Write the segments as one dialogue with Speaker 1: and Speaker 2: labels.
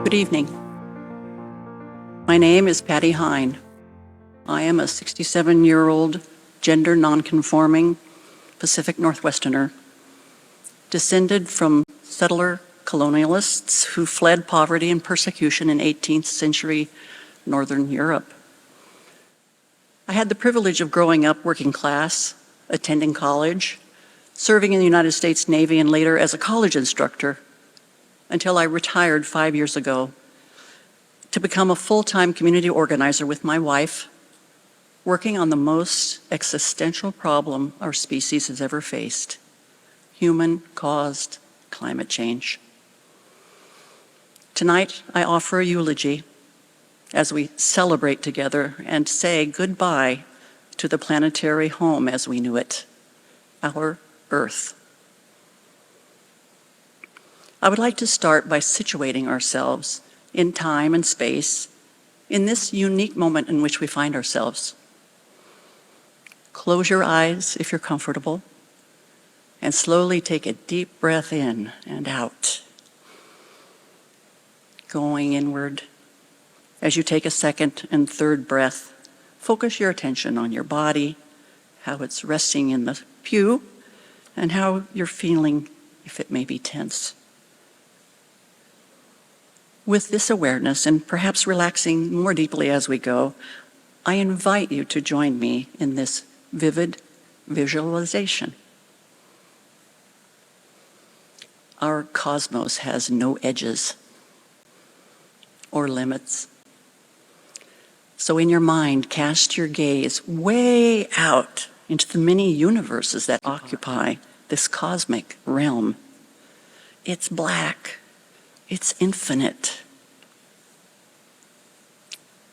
Speaker 1: Good evening. My name is Patty Hine. I am a 67-year-old gender nonconforming Pacific Northwesterner, descended from settler colonialists who fled poverty and persecution in 18th century Northern Europe. I had the privilege of growing up working class, attending college, serving in the United States Navy, and later as a college instructor, until I retired 5 years ago to become a full-time community organizer with my wife, working on the most existential problem our species has ever faced: human-caused climate change. Tonight, I offer a eulogy as we celebrate together and say goodbye to the planetary home as we knew it, our Earth. I would like to start by situating ourselves in time and space in this unique moment in which we find ourselves. Close your eyes if you're comfortable, and slowly take a deep breath in and out. Going inward. As you take a second and third breath, focus your attention on your body, how it's resting in the pew, and how you're feeling if it may be tense. With this awareness, and perhaps relaxing more deeply as we go, I invite you to join me in this vivid visualization. Our cosmos has no edges or limits. So in your mind, cast your gaze way out into the many universes that occupy this cosmic realm. It's black. It's infinite.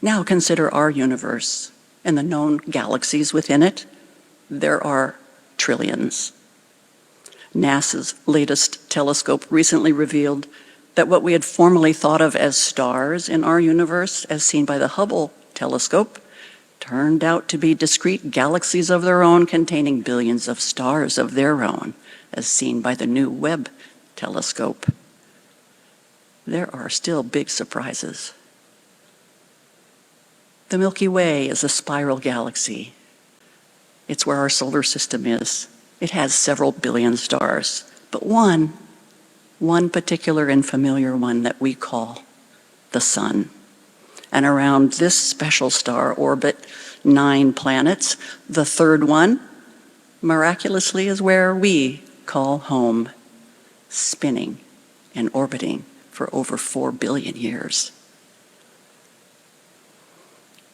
Speaker 1: Now consider our universe and the known galaxies within it. There are trillions. NASA's latest telescope recently revealed that what we had formerly thought of as stars in our universe, as seen by the Hubble telescope, turned out to be discrete galaxies of their own containing billions of stars of their own, as seen by the new Webb telescope. There are still big surprises. The Milky Way is a spiral galaxy. It's where our solar system is. It has several billion stars, but one particular and familiar one that we call the Sun. And around this special star orbit 9 planets. The third one, miraculously, is where we call home, spinning and orbiting for over 4 billion years.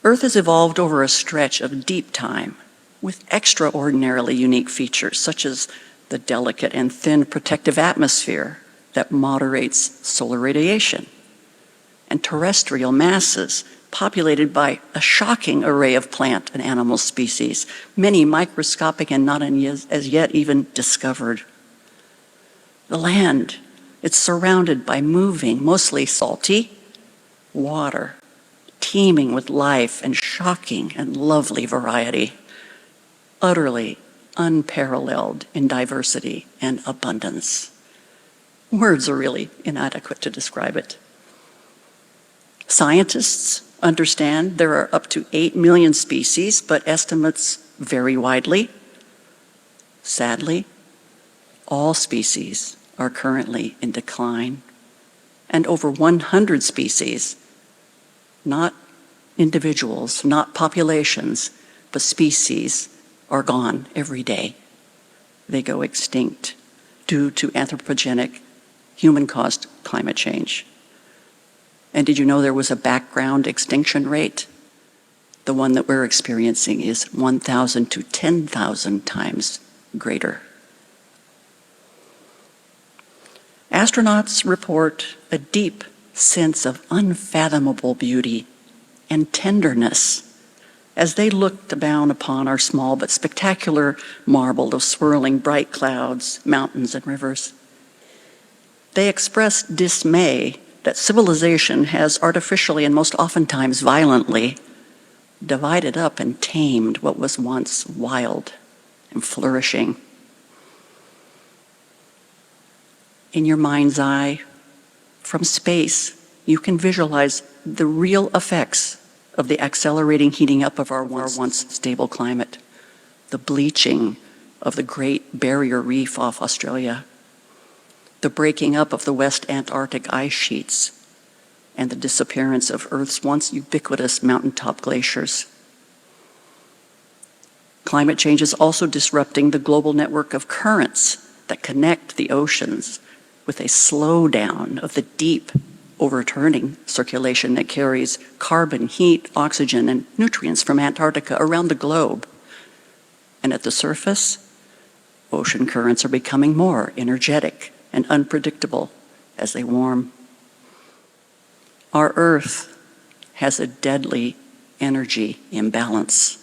Speaker 1: Earth has evolved over a stretch of deep time with extraordinarily unique features, such as the delicate and thin protective atmosphere that moderates solar radiation, and terrestrial masses populated by a shocking array of plant and animal species, many microscopic and not as yet even discovered. The land, it's surrounded by moving, mostly salty, water, teeming with life and shocking and lovely variety, utterly unparalleled in diversity and abundance. Words are really inadequate to describe it. Scientists understand there are up to 8 million species, but estimates vary widely. Sadly, all species are currently in decline, and over 100 species, not individuals, not populations, but species, are gone every day. They go extinct due to anthropogenic, human-caused climate change. And did you know there was a background extinction rate? The one that we're experiencing is 1,000 to 10,000 times greater. Astronauts report a deep sense of unfathomable beauty and tenderness as they look down upon our small but spectacular marble of swirling bright clouds, mountains, and rivers. They express dismay that civilization has artificially and most oftentimes violently divided up and tamed what was once wild and flourishing. In your mind's eye, from space, you can visualize the real effects of the accelerating heating up of our once stable climate, the bleaching of the Great Barrier Reef off Australia, the breaking up of the West Antarctic ice sheets, and the disappearance of Earth's once ubiquitous mountaintop glaciers. Climate change is also disrupting the global network of currents that connect the oceans, with a slowdown of the deep, overturning circulation that carries carbon, heat, oxygen, and nutrients from Antarctica around the globe. And at the surface, ocean currents are becoming more energetic and unpredictable as they warm. Our Earth has a deadly energy imbalance,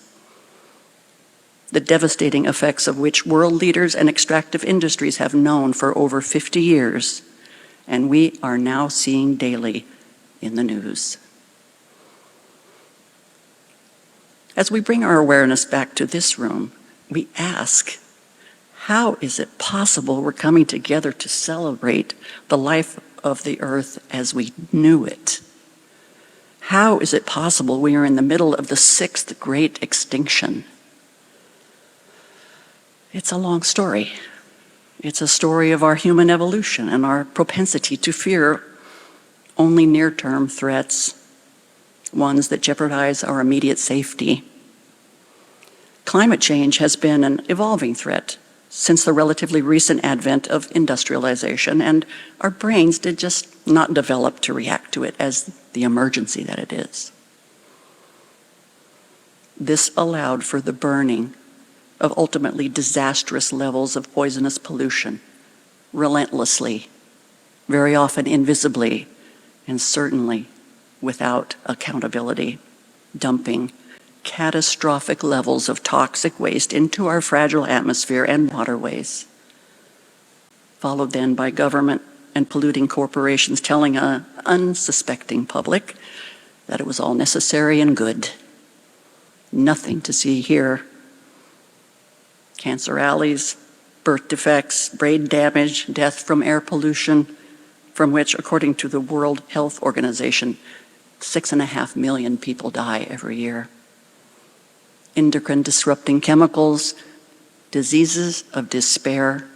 Speaker 1: the devastating effects of which world leaders and extractive industries have known for over 50 years, and we are now seeing daily in the news. As we bring our awareness back to this room, we ask, how is it possible we're coming together to celebrate the life of the Earth as we knew it? How is it possible we are in the middle of the 6th great extinction? It's a long story. It's a story of our human evolution and our propensity to fear only near-term threats, ones that jeopardize our immediate safety. Climate change has been an evolving threat since the relatively recent advent of industrialization, and our brains did just not develop to react to it as the emergency that it is. This allowed for the burning of ultimately disastrous levels of poisonous pollution, relentlessly, very often invisibly, and certainly without accountability, dumping catastrophic levels of toxic waste into our fragile atmosphere and waterways, followed then by government and polluting corporations telling an unsuspecting public that it was all necessary and good. Nothing to see here. Cancer alleys, birth defects, brain damage, death from air pollution, from which, according to the World Health Organization, 6.5 million people die every year. Endocrine disrupting chemicals, diseases of despair,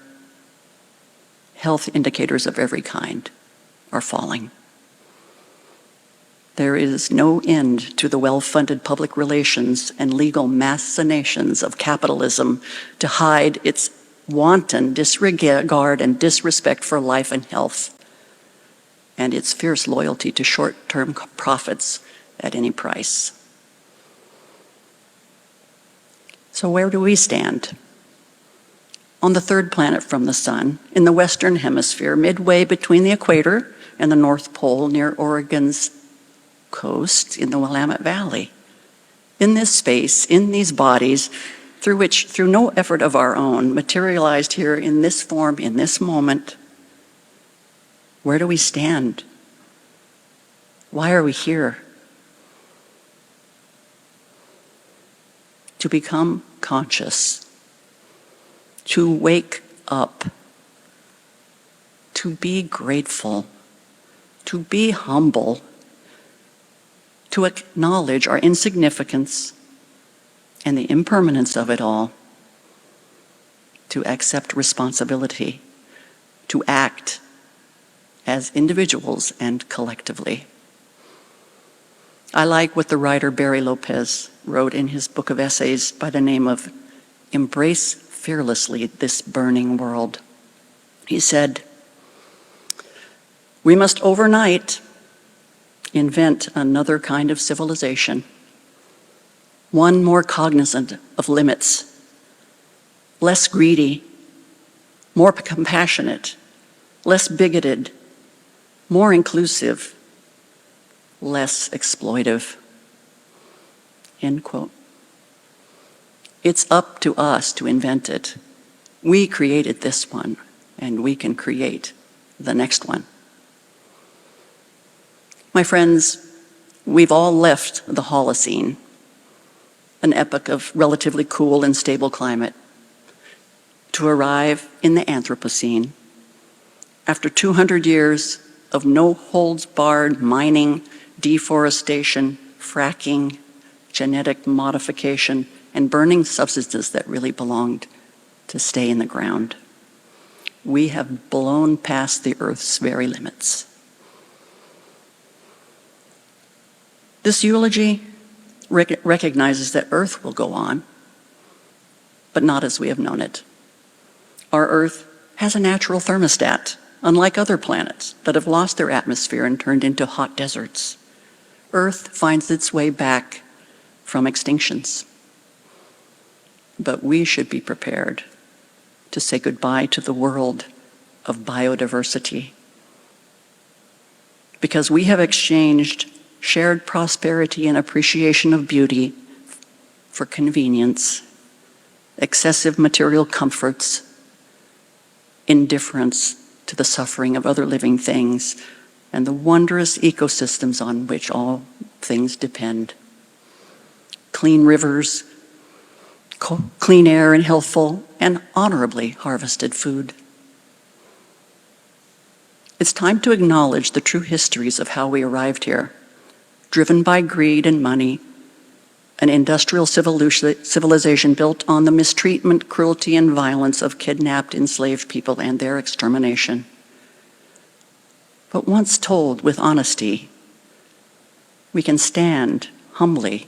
Speaker 1: health indicators of every kind are falling. There is no end to the well-funded public relations and legal machinations of capitalism to hide its wanton disregard and disrespect for life and health, and its fierce loyalty to short-term profits at any price. So where do we stand? On the third planet from the sun, in the Western Hemisphere, midway between the equator and the North Pole near Oregon's coast in the Willamette Valley. In this space, in these bodies, through which, through no effort of our own, materialized here in this form, in this moment, where do we stand? Why are we here? To become conscious, to wake up, to be grateful, to be humble, to acknowledge our insignificance and the impermanence of it all, to accept responsibility, to act as individuals and collectively. I like what the writer Barry Lopez wrote in his book of essays by the name of Embrace Fearlessly This Burning World. He said, "We must overnight invent another kind of civilization, one more cognizant of limits, less greedy, more compassionate, less bigoted, more inclusive, less exploitive." End quote. It's up to us to invent it. We created this one, and we can create the next one. My friends, we've all left the Holocene, an epoch of relatively cool and stable climate, to arrive in the Anthropocene. After 200 years of no-holds-barred mining, deforestation, fracking, genetic modification, and burning substances that really belonged to stay in the ground. We have blown past the Earth's very limits. This eulogy recognizes that Earth will go on, but not as we have known it. Our Earth has a natural thermostat, unlike other planets that have lost their atmosphere and turned into hot deserts. Earth finds its way back from extinctions. But we should be prepared to say goodbye to the world of biodiversity, because we have exchanged shared prosperity and appreciation of beauty for convenience, excessive material comforts, indifference to the suffering of other living things, and the wondrous ecosystems on which all things depend. Clean rivers, clean air, and healthful and honorably harvested food. It's time to acknowledge the true histories of how we arrived here, driven by greed and money, an industrial civilization built on the mistreatment, cruelty, and violence of kidnapped, enslaved people and their extermination. But once told with honesty, we can stand humbly,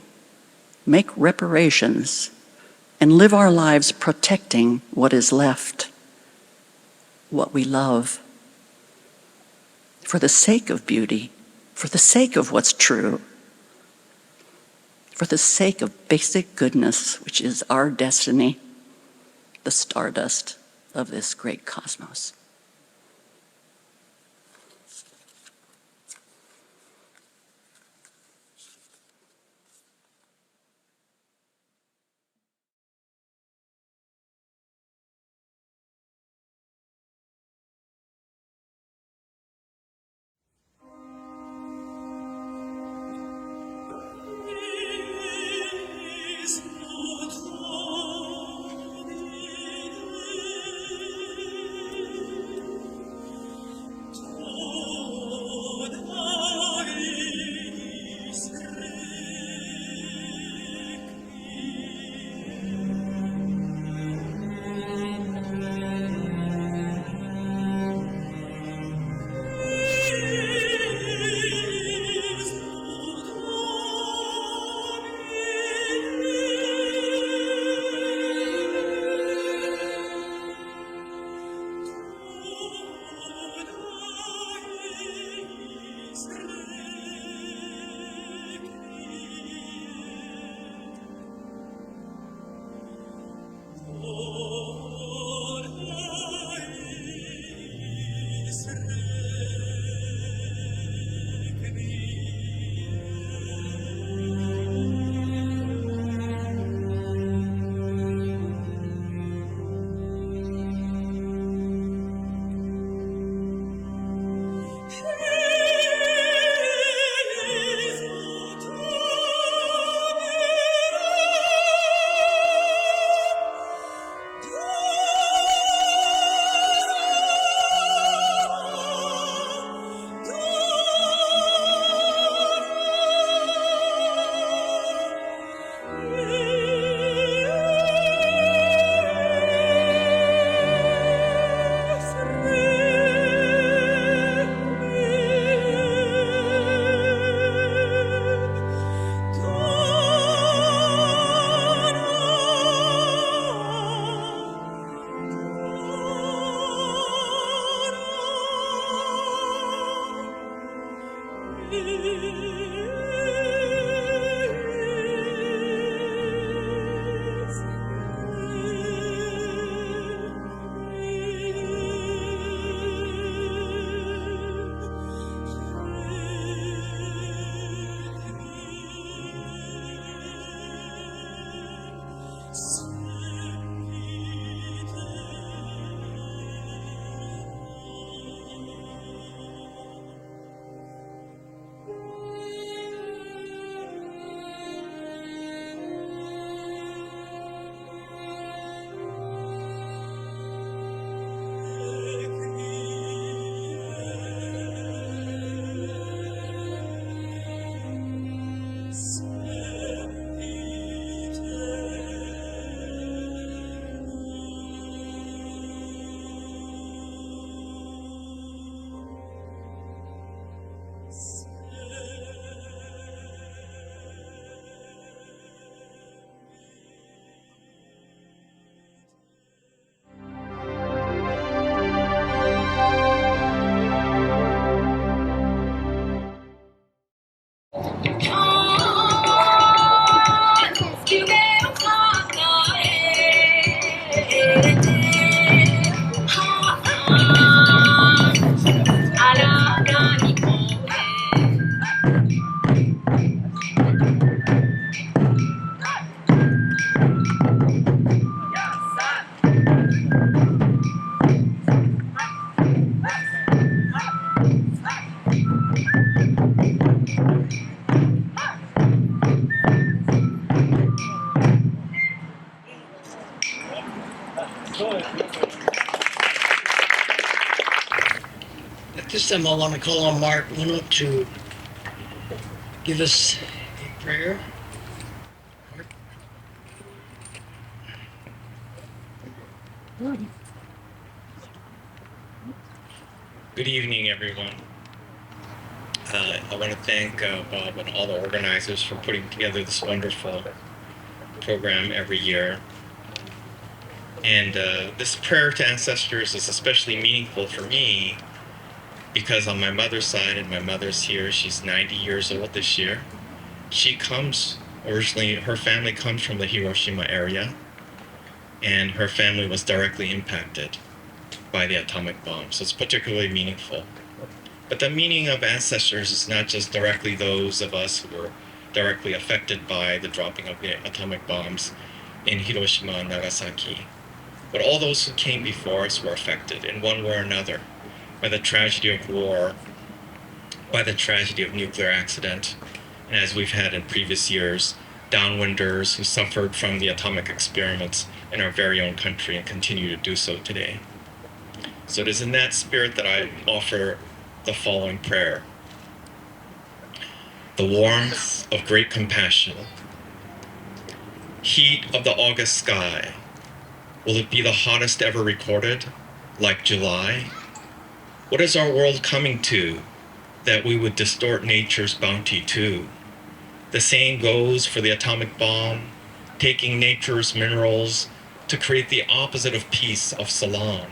Speaker 1: make reparations, and live our lives protecting what is left, what we love, for the sake of beauty, for the sake of what's true, for the sake of basic goodness, which is our destiny, the stardust of this great cosmos.
Speaker 2: At this time, I want to call on Mark Uno to give us a prayer.
Speaker 3: Good evening, everyone. I want to thank Bob and all the organizers for putting together this wonderful program every year. And this prayer to ancestors is especially meaningful for me because on my mother's side, and my mother's here, she's 90 years old this year. She comes, originally, her family comes from the Hiroshima area, and her family was directly impacted by the atomic bomb, so it's particularly meaningful. But the meaning of ancestors is not just directly those of us who were directly affected by the dropping of the atomic bombs in Hiroshima and Nagasaki, but all those who came before us were affected in one way or another by the tragedy of war, by the tragedy of nuclear accident, and as we've had in previous years, downwinders who suffered from the atomic experiments in our very own country and continue to do so today. So it is in that spirit that I offer the following prayer. The warmth of great compassion, heat of the August sky, will it be the hottest ever recorded, like July? What is our world coming to that we would distort nature's bounty to? The saying goes for the atomic bomb, taking nature's minerals to create the opposite of peace, of salam.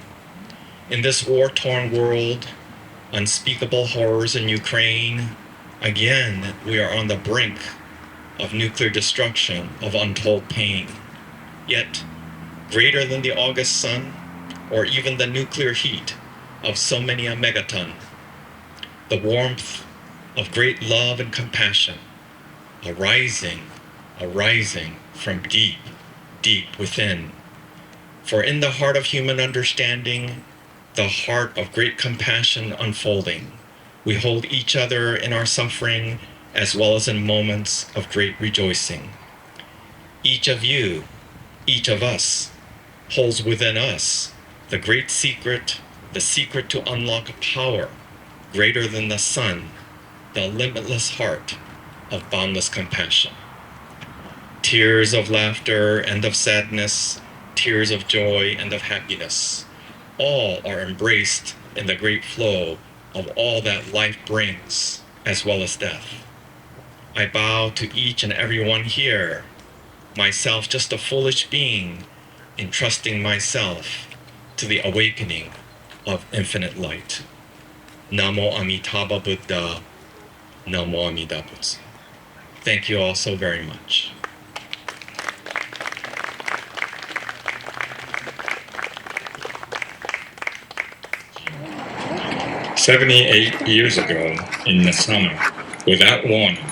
Speaker 3: In this war-torn world, unspeakable horrors in Ukraine, again, we are on the brink of nuclear destruction, of untold pain. Yet, greater than the August sun, or even the nuclear heat of so many a megaton, the warmth of great love and compassion, arising from deep, deep within. For in the heart of human understanding, the heart of great compassion unfolding, we hold each other in our suffering as well as in moments of great rejoicing. Each of you, each of us, holds within us the great secret, the secret to unlock a power greater than the sun, the limitless heart of boundless compassion. Tears of laughter and of sadness, tears of joy and of happiness, all are embraced in the great flow of all that life brings, as well as death. I bow to each and every one here, myself just a foolish being, entrusting myself to the awakening of infinite light. Namo Amitabha Buddha, Namo Amida Butsu. Thank you all so very much. "78 years ago, in the summer, without warning,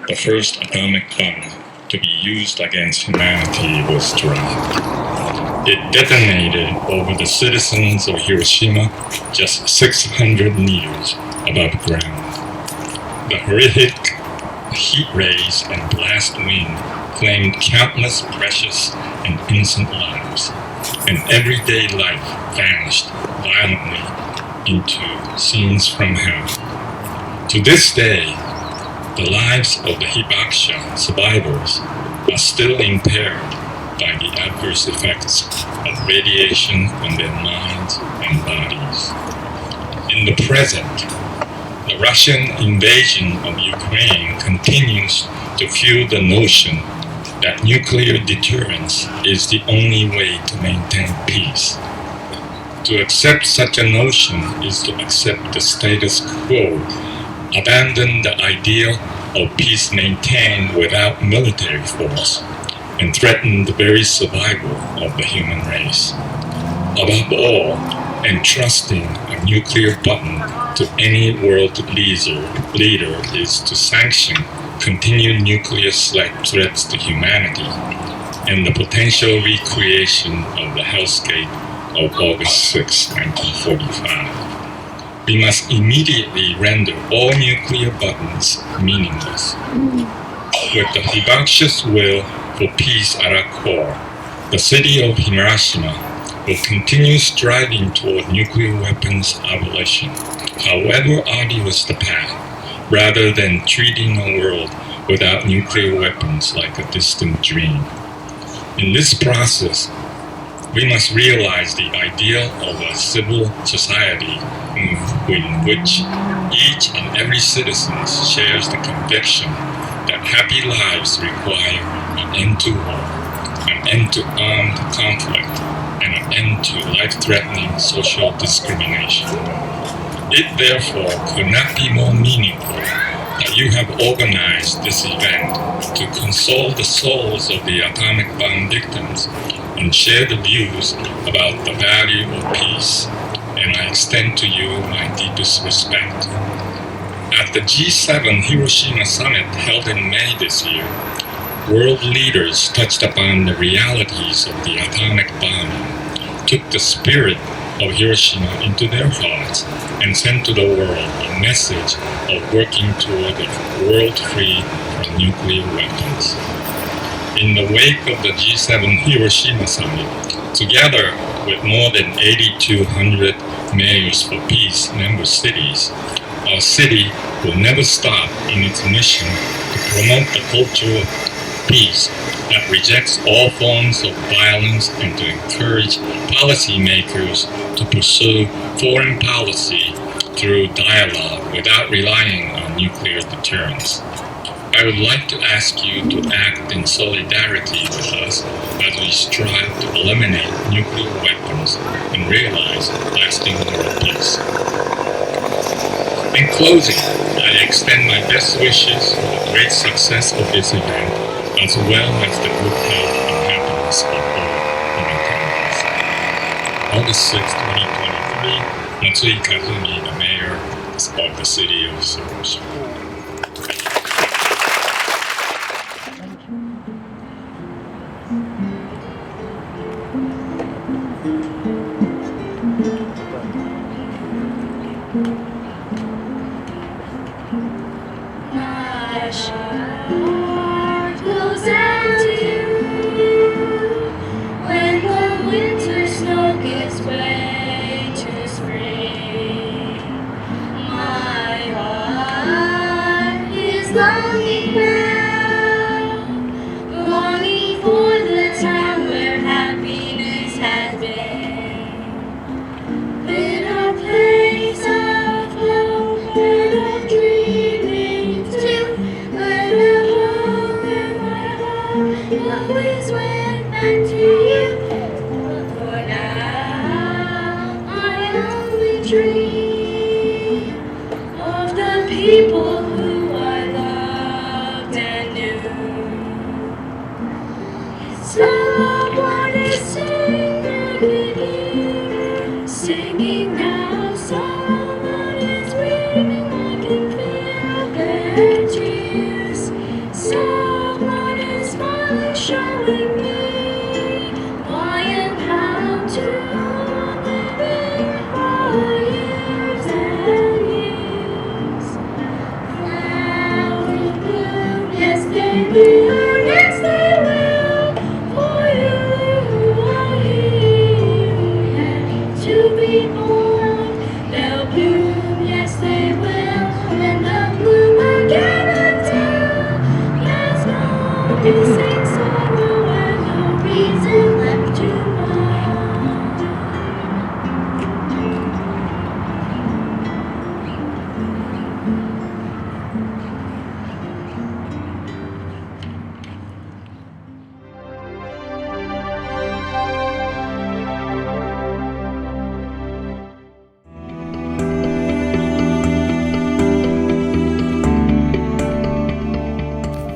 Speaker 3: the first atomic bomb to be used against humanity was dropped. It detonated over the citizens of Hiroshima just 600 meters above ground. The horrific heat rays and blast wind claimed countless precious and innocent lives, and everyday life vanished violently into scenes from hell. To this day, the lives of the Hibakusha survivors are still impaired by the adverse effects of radiation on their minds and bodies. In the present, the Russian invasion of Ukraine continues to fuel the notion that nuclear deterrence is the only way to maintain peace. To accept such a notion is to accept the status quo, abandon the idea of peace maintained without military force, and threaten the very survival of the human race. Above all, entrusting a nuclear button to any world leader is to sanction continued nuclear threats to humanity and the potential recreation of the hellscape of August 6, 1945. We must immediately render all nuclear buttons meaningless. With the Hibakusha's will for peace at our core, the city of Hiroshima
Speaker 4: will continue striving toward nuclear weapons abolition, however arduous the path, rather than treating a world without nuclear weapons like a distant dream. In this process, we must realize the ideal of a civil society in which each and every citizen shares the conviction that happy lives require an end to war, an end to armed conflict, and an end to life-threatening social discrimination. It therefore could not be more meaningful that you have organized this event to console the souls of the atomic bomb victims and share the views about the value of peace, and I extend to you my deepest respect. At the G7 Hiroshima summit held in May this year, world leaders touched upon the realities of the atomic bombing, took the spirit of Hiroshima into their hearts, and sent to the world a message of working toward a world free from nuclear weapons. In the wake of the G7 Hiroshima summit, together with more than 8,200 Mayors for Peace member cities, our city will never stop in its mission to promote the culture of peace that rejects all forms of violence and to encourage policymakers to pursue foreign policy through dialogue without relying on nuclear deterrence. I would like to ask you to act in solidarity with us as we strive to eliminate nuclear weapons and realize lasting world peace. In closing, I extend my best wishes for the great success of this event, as well as the good health and happiness of all human families. August 6, 2023, Matsui Kazumi, the mayor of the city of Seoul.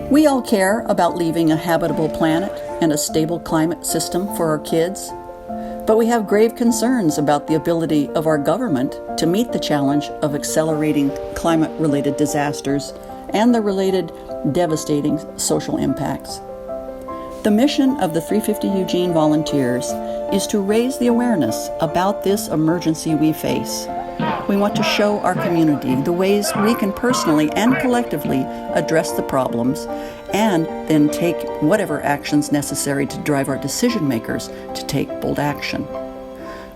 Speaker 1: We all care about leaving a habitable planet and a stable climate system for our kids, but we have grave concerns about the ability of our government to meet the challenge of accelerating climate-related disasters and the related devastating social impacts. The mission of the 350 Eugene volunteers is to raise the awareness about this emergency we face. We want to show our community the ways we can personally and collectively address the problems and then take whatever actions necessary to drive our decision makers to take bold action.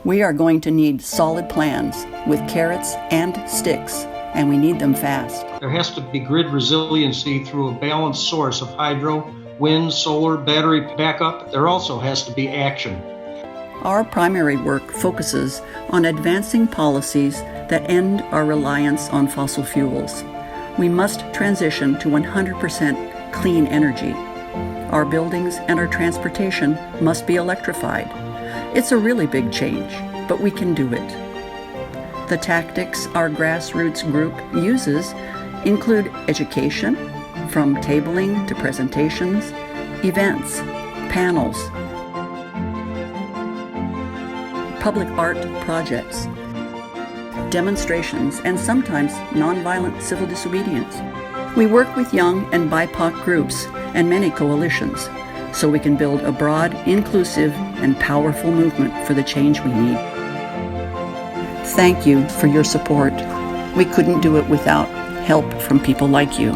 Speaker 1: We are going to need solid plans with carrots and sticks, and we need them fast.
Speaker 5: There has to be grid resiliency through a balanced source of hydro, wind, solar, battery backup. There also has to be action.
Speaker 1: Our primary work focuses on advancing policies that end our reliance on fossil fuels. We must transition to 100% clean energy. Our buildings and our transportation must be electrified. It's a really big change, but we can do it. The tactics our grassroots group uses include education, from tabling to presentations, events, panels, public art projects, demonstrations, and sometimes nonviolent civil disobedience. We work with young and BIPOC groups and many coalitions so we can build a broad, inclusive, and powerful movement for the change we need. Thank you for your support. We couldn't do it without help from people like you.